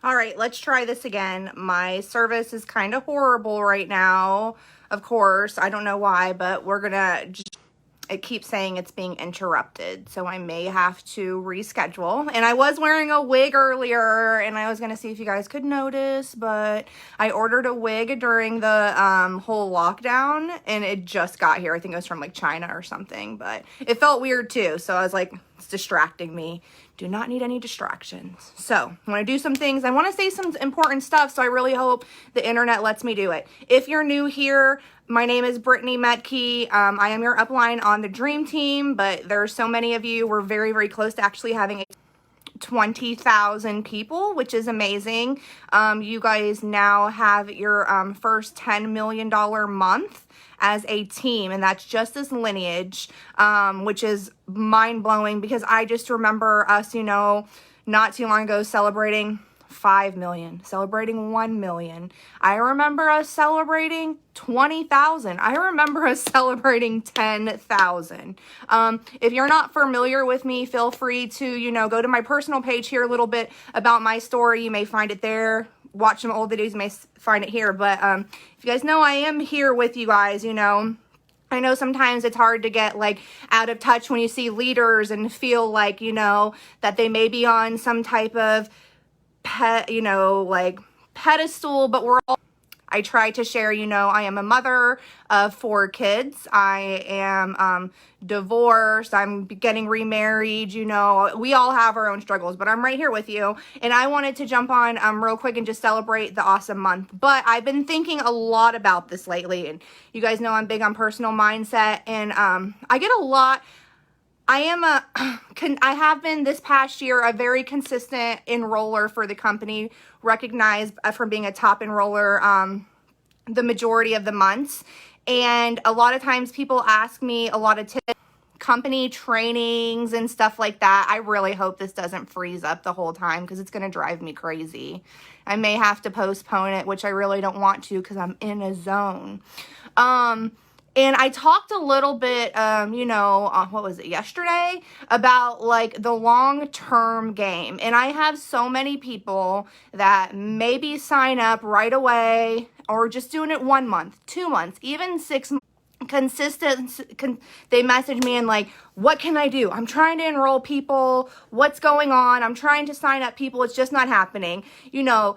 All right, let's try this again. My service is kind of horrible right now. Of course, I don't know why, but it keeps saying it's being interrupted. So I may have to reschedule. And I was wearing a wig earlier and I was going to see if you guys could notice, but I ordered a wig during the whole lockdown and it just got here. I think it was from like China or something, but it felt weird too. So I was like, it's distracting me. Do not need any distractions. So I want to do some things. I want to say some important stuff. So I really hope the internet lets me do it. If you're new here, my name is Brittany Metke. I am your upline on the Dream Team, but there are so many of you. We're very, very close to actually having 20,000 people, which is amazing. You guys now have your first $10 million month as a team, and that's just this lineage, which is mind-blowing because I just remember us, not too long ago celebrating 5 million, celebrating 1 million. I remember us celebrating 20,000. I remember us celebrating 10,000. If you're not familiar with me, feel free to, go to my personal page here, a little bit about my story. You may find it there. Watch some old videos, you may find it here. But if you guys know, I am here with you guys, I know sometimes it's hard to get like out of touch when you see leaders and feel like, that they may be on some type of pedestal, but I try to share, I am a mother of 4 kids. I am divorced. I'm getting remarried. We all have our own struggles, but I'm right here with you. And I wanted to jump on real quick and just celebrate the awesome month. But I've been thinking a lot about this lately. And you guys know I'm big on personal mindset. And I get a lot. I have been this past year a very consistent enroller for the company, recognized from being a top enroller the majority of the months. And a lot of times people ask me a lot of tips, company trainings and stuff like that. I really hope this doesn't freeze up the whole time because it's going to drive me crazy. I may have to postpone it, which I really don't want to because I'm in a zone. And I talked a little bit, what was it, yesterday, about like the long-term game. And I have so many people that maybe sign up right away or just doing it 1 month, 2 months, even 6 months. They message me and like, what can I do? I'm trying to enroll people. What's going on? I'm trying to sign up people. It's just not happening, and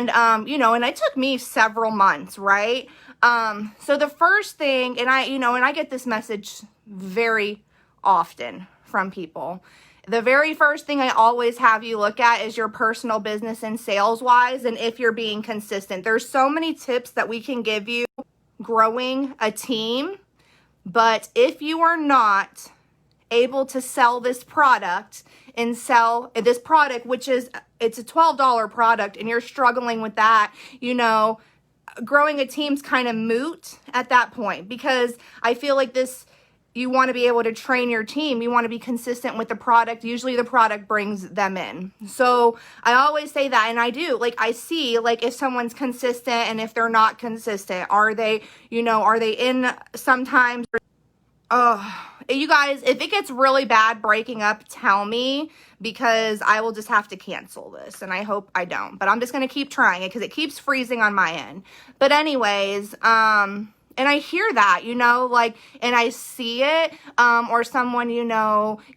it took me several months, right? So the first thing, and I get this message very often from people. The very first thing I always have you look at is your personal business and sales wise. And if you're being consistent, there's so many tips that we can give you growing a team. But if you are not able to sell this product and sell this product, it's a $12 product and you're struggling with that, growing a team's kind of moot at that point because I feel like you want to be able to train your team. You want to be consistent with the product. Usually the product brings them in. So I always say that, and I do. Like I see like if someone's consistent and if they're not consistent, are they in sometimes? You guys, if it gets really bad breaking up, tell me because I will just have to cancel this and I hope I don't, but I'm just going to keep trying it because it keeps freezing on my end. But anyways, and I hear that, and I see it, or someone,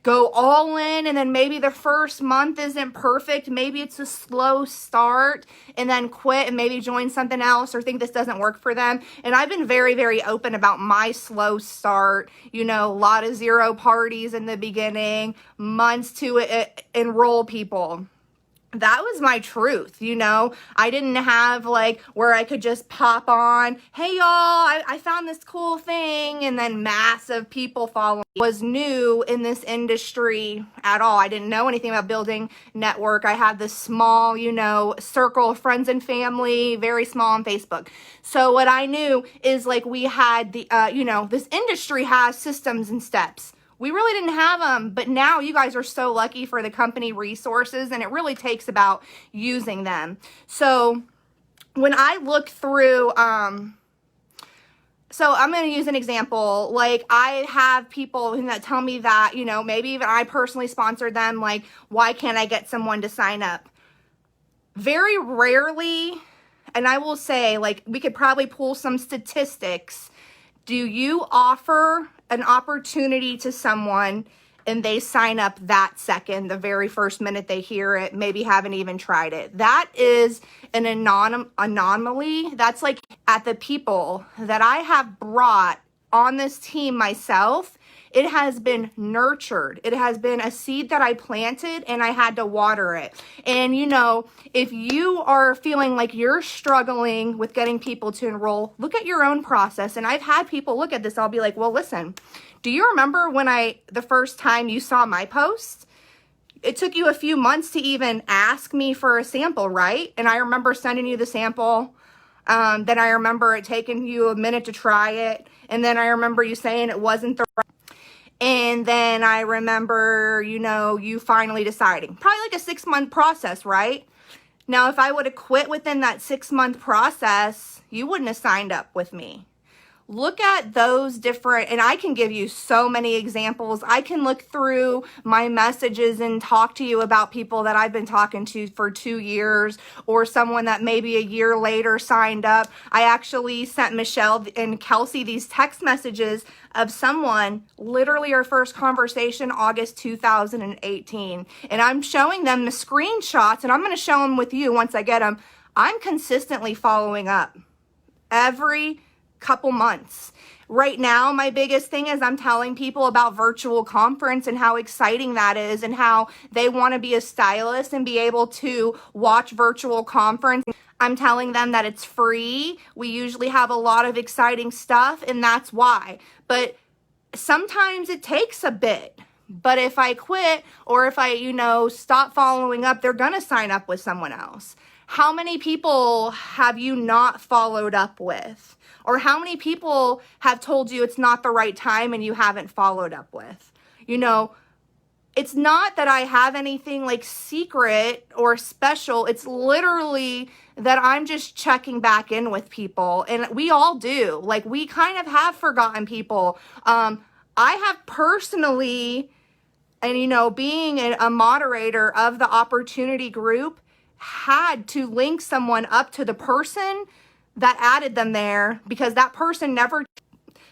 go all in and then maybe the first month isn't perfect. Maybe it's a slow start and then quit and maybe join something else or think this doesn't work for them. And I've been very, very open about my slow start, a lot of zero parties in the beginning, months to enroll people. That was my truth, I didn't have like where I could just pop on, hey y'all, I found this cool thing, and then massive people following. Was new in this industry at all. I didn't know anything about building network. I had this small, circle of friends and family, very small on Facebook. So what I knew is like we had the, this industry has systems and steps. We really didn't have them, but now you guys are so lucky for the company resources, and it really takes about using them. So when I look through, so I'm going to use an example. Like I have people that tell me that, maybe even I personally sponsored them. Like, why can't I get someone to sign up? very rarely, and I will say, like, we could probably pull some statistics. Do you offer an opportunity to someone and they sign up that second, the very first minute they hear it, maybe haven't even tried it? That is an anomaly. That's like at the people that I have brought on this team myself. It has been nurtured. It has been a seed that I planted and I had to water it. And you know, if you are feeling like you're struggling with getting people to enroll, look at your own process. And I've had people look at this. I'll be like, well, listen, do you remember when the first time you saw my post? It took you a few months to even ask me for a sample, right? And I remember sending you the sample. Then I remember it taking you a minute to try it. And then I remember you saying it wasn't the right. And then I remember, you know, you finally deciding. Probably like a 6-month process, right? Now, if I would have quit within that 6-month process, you wouldn't have signed up with me. Look at those different, and I can give you so many examples. I can look through my messages and talk to you about people that I've been talking to for 2 years, or someone that maybe a year later signed up. I actually sent Michelle and Kelsey these text messages of someone, literally our first conversation, August 2018. And I'm showing them the screenshots, and I'm going to show them with you once I get them. I'm consistently following up every couple months. Right now, my biggest thing is I'm telling people about virtual conference and how exciting that is, and how they want to be a stylist and be able to watch virtual conference. I'm telling them that it's free. We usually have a lot of exciting stuff, and that's why. But sometimes it takes a bit. But if I quit, or if I, you know, stop following up, they're going to sign up with someone else. How many people have you not followed up with? Or how many people have told you it's not the right time and you haven't followed up with? You know, it's not that I have anything like secret or special. It's literally that I'm just checking back in with people. And we all do. Like, we kind of have forgotten people. I have personally, and you know, being a moderator of the opportunity group, had to link someone up to the person that added them there, because that person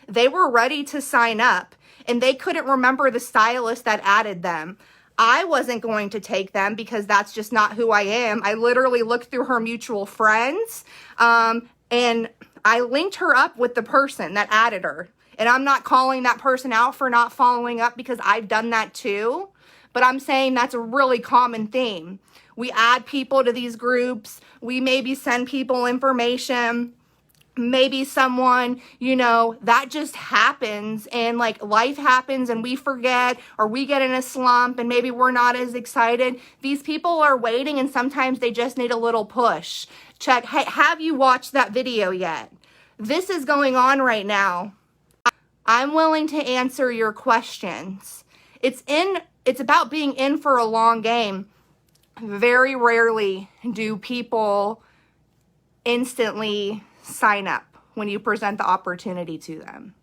they were ready to sign up and they couldn't remember the stylist that added them. I wasn't going to take them because that's just not who I am. I literally looked through her mutual friends, and I linked her up with the person that added her. And I'm not calling that person out for not following up, because I've done that too. But I'm saying that's a really common theme. We add people to these groups. We maybe send people information. Maybe someone, you know, that just happens, and like life happens and we forget, or we get in a slump and maybe we're not as excited. These people are waiting, and sometimes they just need a little push. Check, hey, have you watched that video yet? This is going on right now. I'm willing to answer your questions. It's about being in for a long game. Very rarely do people instantly sign up when you present the opportunity to them.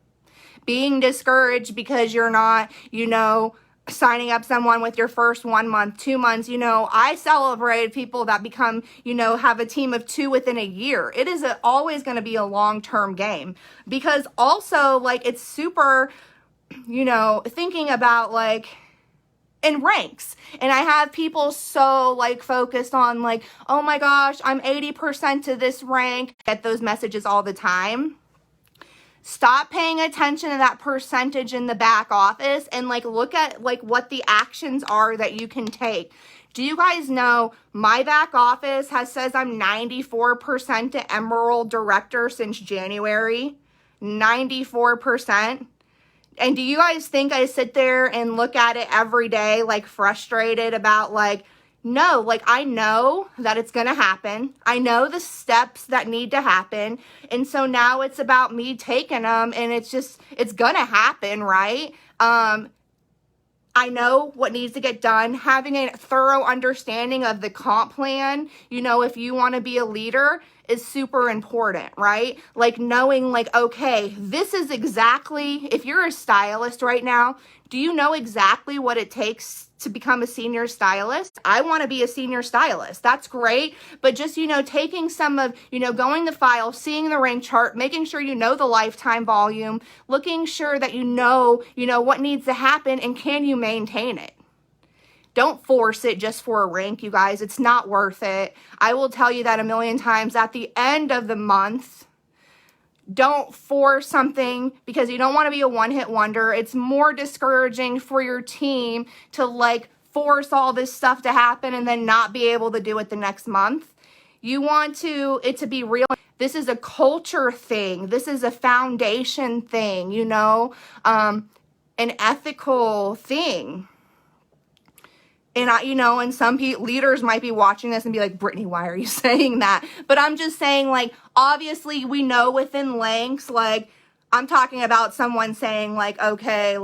Being discouraged because you're not, you know, signing up someone with your first 1 month, 2 months. You know, I celebrate people that become, you know, have a team of 2 within a year. It is always going to be a long-term game, because also, like, it's super, you know, thinking about like in ranks. And I have people so like focused on like, oh my gosh, I'm 80% to this rank. I get those messages all the time. Stop paying attention to that percentage in the back office and like look at like what the actions are that you can take. Do you guys know my back office says I'm 94% to Emerald Director since January? 94%. And do you guys think I sit there and look at it every day, like frustrated about like, no, like I know that it's going to happen. I know the steps that need to happen. And so now it's about me taking them, and it's going to happen, right? I know what needs to get done. Having a thorough understanding of the comp plan, you know, if you want to be a leader, is super important, right? Like knowing like, okay, this is exactly, if you're a stylist right now, do you know exactly what it takes to become a senior stylist. I want to be a senior stylist. That's great. But just, taking some of, going the file, seeing the rank chart, making sure you know the lifetime volume, looking sure that you know what needs to happen and can you maintain it. Don't force it just for a rank, you guys. It's not worth it. I will tell you that a million times. At the end of the month, don't force something because you don't want to be a one-hit wonder. It's more discouraging for your team to force all this stuff to happen and then not be able to do it the next month. You want it to be real. This is a culture thing. This is a foundation thing, an ethical thing. And and some leaders might be watching this and be like, Brittany, why are you saying that? But I'm just saying, obviously we know within lengths, I'm talking about someone saying okay,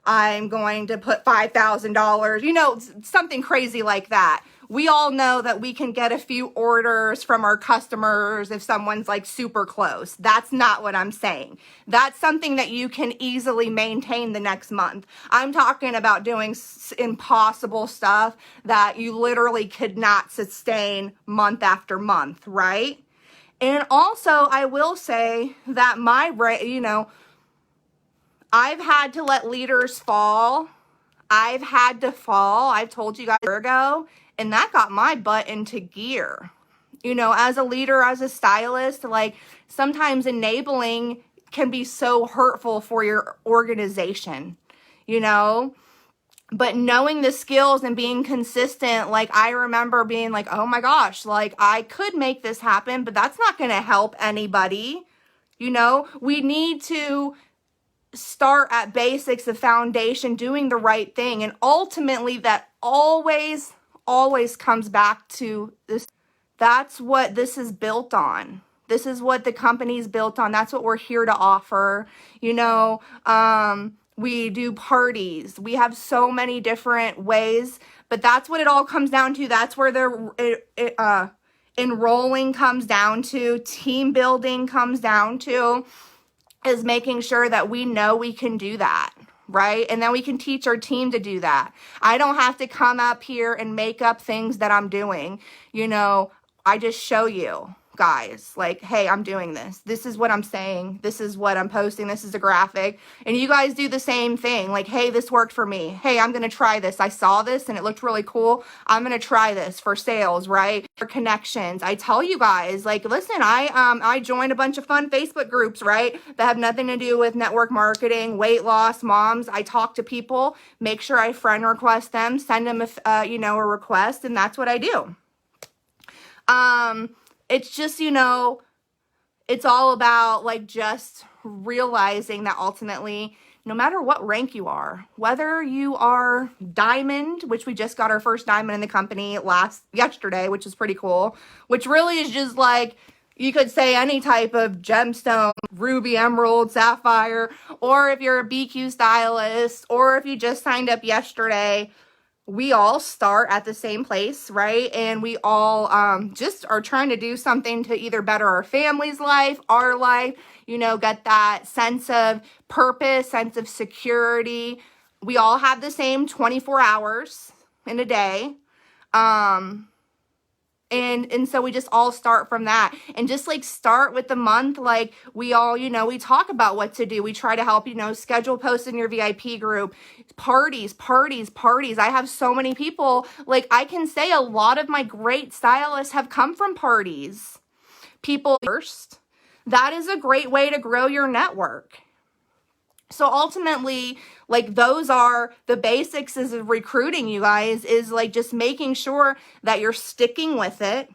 I'm going to put $5,000, something crazy like that. We all know that we can get a few orders from our customers if someone's super close. That's not what I'm saying. That's something that you can easily maintain the next month. I'm talking about doing impossible stuff that you literally could not sustain month after month, right? And also, I will say that I've had to let leaders fall. I've had to fall. I've told you guys a year ago. And that got my butt into gear. As a leader, as a stylist, sometimes enabling can be so hurtful for your organization, But knowing the skills and being consistent, I remember being oh my gosh, I could make this happen, but that's not going to help anybody. We need to start at basics, the foundation, doing the right thing. And ultimately that always comes back to this. That's what this is built on. This is what the company's built on. That's what we're here to offer. We do parties. We have so many different ways, but that's what it all comes down to. That's where the enrolling comes down to, team building comes down to, is making sure that we know we can do that. Right? And then we can teach our team to do that. I don't have to come up here and make up things that I'm doing. I just show you guys hey, I'm doing this. This is what I'm saying. This is what I'm posting. This is a graphic. And you guys do the same thing. Hey, this worked for me. Hey, I'm going to try this. I saw this and it looked really cool. I'm going to try this for sales, right? For connections. I tell you guys, listen, I joined a bunch of fun Facebook groups, right? That have nothing to do with network marketing, weight loss, moms. I talk to people, make sure I friend request them, send them a request. And that's what I do. It's just, it's all about just realizing that ultimately, no matter what rank you are, whether you are diamond, which we just got our first diamond in the company yesterday, which is pretty cool, which really is just you could say any type of gemstone, ruby, emerald, sapphire, or if you're a BQ stylist, or if you just signed up yesterday, we all start at the same place, right? And we all just are trying to do something to either better our family's life, our life, get that sense of purpose, sense of security. We all have the same 24 hours in a day. And so we just all start from that and just start with the month. We all, we talk about what to do. We try to help, schedule posts in your VIP group, parties. I have so many people, I can say a lot of my great stylists have come from parties. People first, that is a great way to grow your network. So ultimately, those are the basics of recruiting, you guys, is just making sure that you're sticking with it.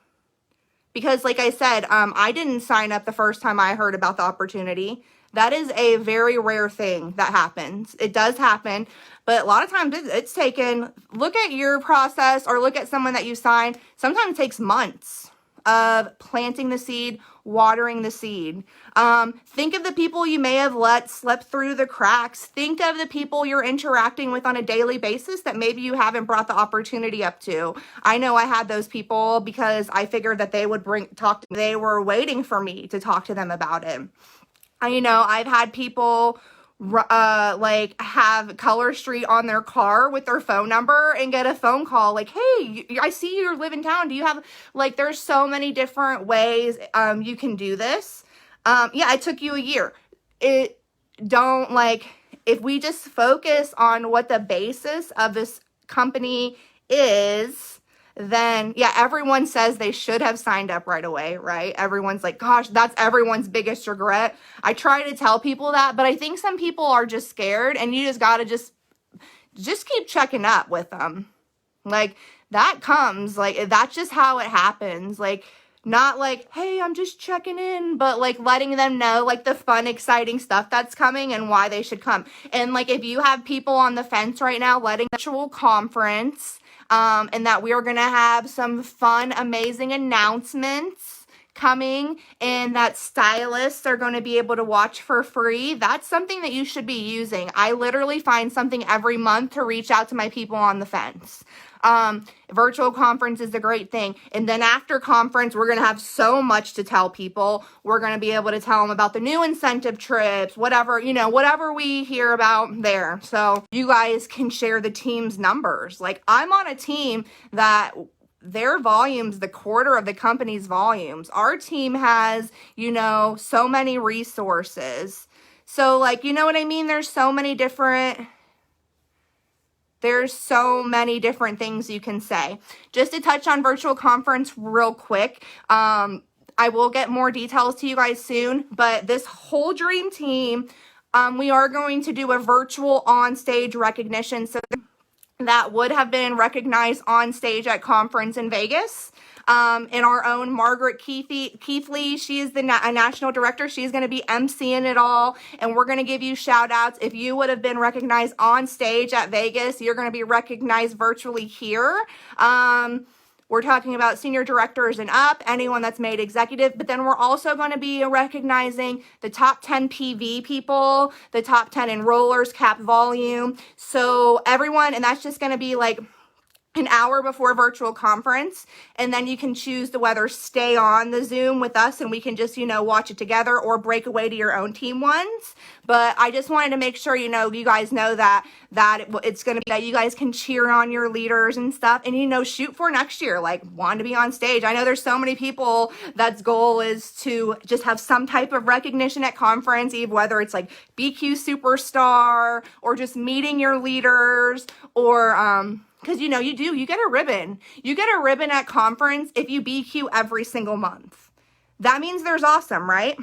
Because like I said, I didn't sign up the first time I heard about the opportunity. That is a very rare thing that happens. It does happen, but a lot of times it's taken, look at your process or look at someone that you signed. Sometimes it takes months of planting the seed, watering the seed. Think of the people you may have let slip through the cracks. Think of the people you're interacting with on a daily basis that maybe you haven't brought the opportunity up to. I know I had those people because I figured that they would they were waiting for me to talk to them about it. I've had people like have Color Street on their car with their phone number and get a phone call like, hey, I see you live in town. Do you have, like, there's so many different ways you can do this. Yeah, it took you a year. It don't, like, if we just focus on what the basis of this company is, then yeah, everyone says they should have signed up right away, right? Everyone's like, gosh, that's everyone's biggest regret. I try to tell people that, but I think some people are just scared, and you just gotta just keep checking up with them. Like, that comes, like, that's just how it happens. Like, not like, hey, I'm just checking in, but like letting them know like the fun, exciting stuff that's coming and why they should come. And like, if you have people on the fence right now, letting the virtual conference, and that we are going to have some fun, amazing announcements coming, and that stylists are going to be able to watch for free. That's something that you should be using. I literally find something every month to reach out to my people on the fence. Virtual conference is a great thing. And then after conference, we're going to have so much to tell people. We're going to be able to tell them about the new incentive trips, whatever, whatever we hear about there. So you guys can share the team's numbers. Like, I'm on a team that their volumes, the quarter of the company's volumes. Our team has, so many resources. So like, you know what I mean? There's so many different things you can say. Just to touch on virtual conference real quick. I will get more details to you guys soon, but this whole dream team, we are going to do a virtual on-stage recognition. So that would have been recognized on stage at conference in Vegas. And our own Margaret Keithley, she is a national director. She's going to be emceeing it all, and we're going to give you shout outs. If you would have been recognized on stage at Vegas, you're going to be recognized virtually here. We're talking about senior directors and up, anyone that's made executive, but then we're also going to be recognizing the top 10 PV people, the top 10 enrollers, cap volume. So everyone, and that's just going to be like an hour before virtual conference, and then you can choose to whether stay on the Zoom with us and we can just, watch it together, or break away to your own team ones. But I just wanted to make sure, you guys know that it's going to be that you guys can cheer on your leaders and stuff, and, shoot for next year, like, want to be on stage. I know there's so many people that's goal is to just have some type of recognition at conference eve, whether it's like BQ superstar or just meeting your leaders, or, because, you get a ribbon. You get a ribbon at conference if you BQ every single month. That means there's awesome, right?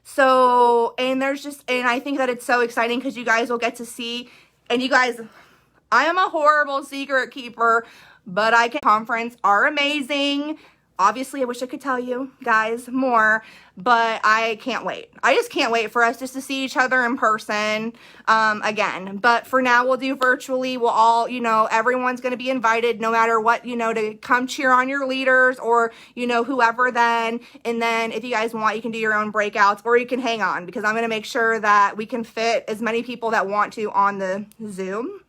So, and I think that it's so exciting because you guys will get to see, and you guys, I am a horrible secret keeper, but conference are amazing. Obviously, I wish I could tell you guys more, but I can't wait. I just can't wait for us just to see each other in person again. But for now, we'll do virtually. We'll all, everyone's going to be invited no matter what, to come cheer on your leaders or, whoever then. And then if you guys want, you can do your own breakouts, or you can hang on, because I'm going to make sure that we can fit as many people that want to on the Zoom.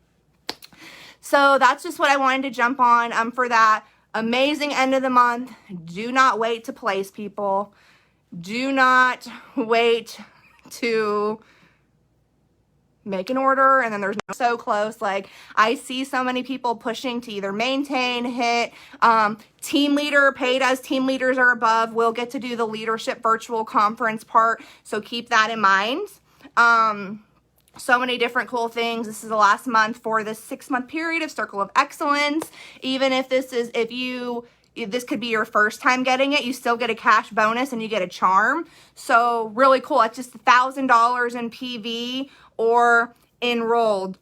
So that's just what I wanted to jump on for that. Amazing end of the month. Do not wait to place people. Do not wait to make an order and then there's so close. Like, I see so many people pushing to either maintain, hit, team leader, paid as team leaders or above will get to do the leadership virtual conference part. So keep that in mind. So many different cool things. This is the last month for this 6-month period of Circle of Excellence. Even if this could be your first time getting it, you still get a cash bonus and you get a charm. So really cool. It's just $1,000 in PV or enrolled.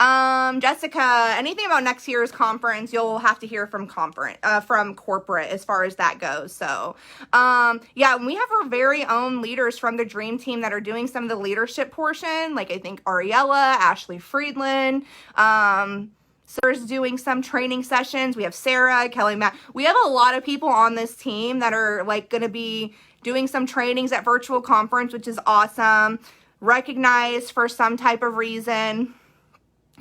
Jessica, anything about next year's conference, you'll have to hear from corporate as far as that goes. So, yeah, we have our very own leaders from the Dream Team that are doing some of the leadership portion. Like, I think Ariella, Ashley Friedland, Sarah's doing some training sessions. We have Sarah, Kelly, Matt. We have a lot of people on this team that are like going to be doing some trainings at virtual conference, which is awesome. Recognized for some type of reason.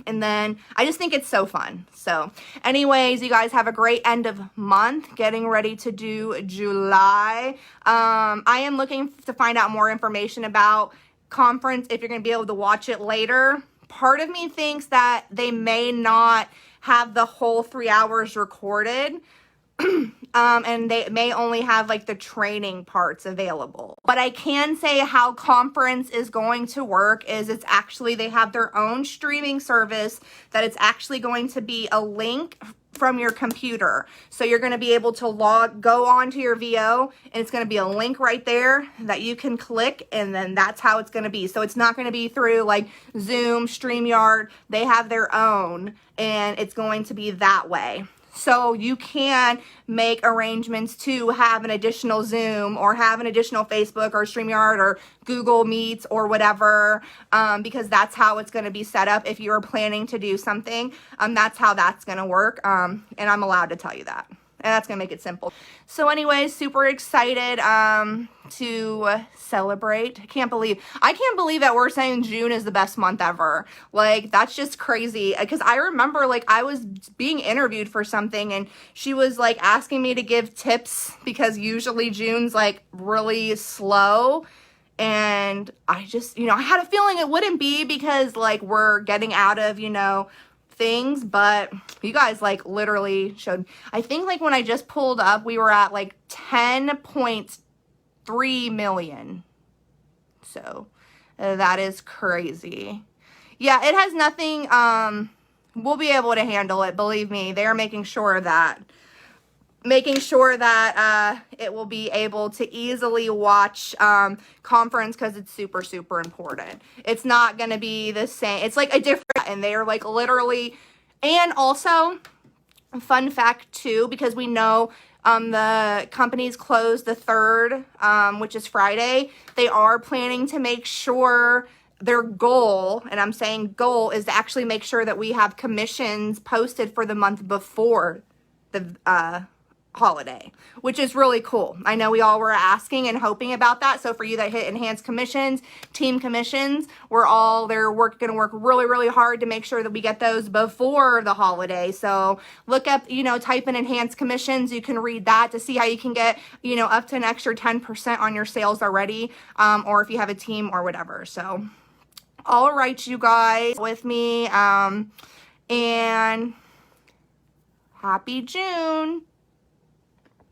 And then I just think it's so fun. So anyways, you guys have a great end of month, getting ready to do July. I am looking to find out more information about conference, if you're going to be able to watch it later. Part of me thinks that they may not have the whole 3 hours recorded. And they may only have like the training parts available. But I can say how conference is going to work is it's actually, they have their own streaming service that it's actually going to be a link from your computer. So you're going to be able to go onto your VO, and it's going to be a link right there that you can click, and then that's how it's going to be. So it's not going to be through like Zoom, StreamYard. They have their own, and it's going to be that way. So you can make arrangements to have an additional Zoom or have an additional Facebook or StreamYard or Google Meets or whatever, because that's how it's going to be set up. If you're planning to do something, that's how that's going to work. And I'm allowed to tell you that. And that's going to make it simple. So anyways, super excited to celebrate. I can't believe that we're saying June is the best month ever. Like, that's just crazy. Because I remember, like, I was being interviewed for something, and she was, like, asking me to give tips because usually June's, like, really slow. And I just, I had a feeling it wouldn't be because, like, we're getting out of, things, but you guys like literally showed, I think like when I just pulled up, we were at like 10.3 million. So that is crazy. Yeah, it has nothing, we'll be able to handle it. Believe me, they're making sure that it will be able to easily watch conference, because it's super, super important. It's not going to be the same. It's like a different, and they're like literally, and also, fun fact too, because we know the companies close the 3rd, which is Friday. They are planning to make sure their goal, and I'm saying goal, is to actually make sure that we have commissions posted for the month before the holiday, which is really cool. I know we all were asking and hoping about that. So for you that hit enhanced commissions, team commissions, they're going to work really, really hard to make sure that we get those before the holiday. So look up, type in enhanced commissions. You can read that to see how you can get, up to an extra 10% on your sales already, or if you have a team or whatever. So all right, you guys with me, and happy June.